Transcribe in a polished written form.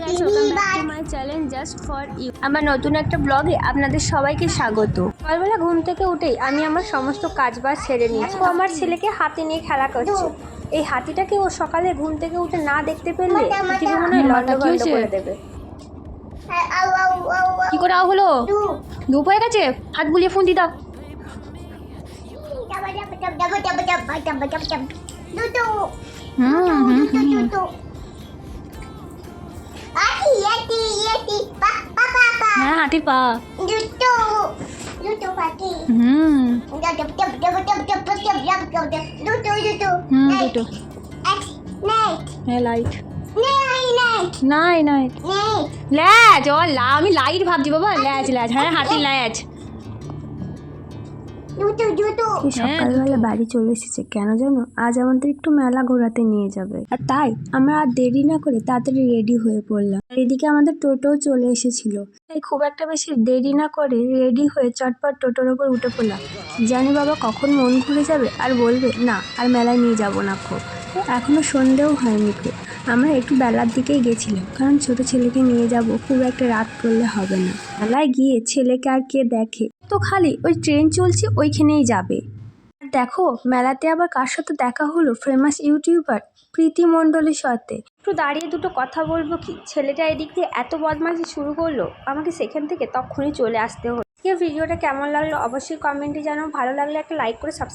Guys, welcome back to my channel just for you. আমার নতুন একটা ব্লগে আপনাদের সবাইকে স্বাগত। সকালবেলা ঘুম থেকে উঠেই আমি আমার সমস্ত কাজবাজ সেরে নিয়েছি। ও আমার ছেলেকে হাতে নিয়ে খেলা করছে। এই হাতিটাকে ও সকালে ঘুম থেকে উঠে না দেখতে পেলে পৃথিবী মনে হয় লন্ডভন্ড করে দেবে। কি করে হলো? ধূপ হয়ে গেছে? হাত বুলিয়ে ফোন দি দাও। হ্যাঁ, হাতির পা। দুটো। হ্যাঁ, লাইট। নাই ল্যাজ। আমি লাইট ভাবছি বাবা। ল্যাজ। হ্যাঁ, হাতির ল্যাজ। সকালবেলা বাড়ি চলে এসেছে কেন জানো? আজ আমাদের একটু মেলা ঘোরাতে নিয়ে যাবে, আর তাই আমরা আর দেরি না করে তাড়াতাড়ি রেডি হয়ে পড়লাম। এদিকে আমাদের টোটোও চলে এসেছিল, তাই খুব একটা বেশি দেরি না করে রেডি হয়ে চটপট টোটোর ওপর উঠে পড়লাম। জানি বাবা কখন মন ঘুরে যাবে আর বলবে না আর মেলায় নিয়ে যাব না। এখনো সন্ধেও হয়নি। আমরা একটু বেলার দিকেই গেছিলাম, কারণ ছোট ছেলেকে নিয়ে যাব, খুব একটা রাত করলে হবে না। মেলায় গিয়ে ছেলেকে আর কে দেখে, তো খালি ওই ট্রেন চলছে ওইখানেই যাবে। আর দেখো মেলাতে আবার কার সাথে দেখা হলো, ফেমাস ইউটিউবার প্রীতি মণ্ডলের সাথে। একটু দাঁড়িয়ে দুটো কথা বলবো কি? ছেলেটা এদিক দিয়ে এত বদমাশি শুরু করলো, আমাকে সেখান থেকে তখনই চলে আসতে হলো। ভিডিওটা কেমন লাগলো অবশ্যই কমেন্টে জানাও। ভালো লাগলে একটা লাইক করে সাবস্ক্রাইব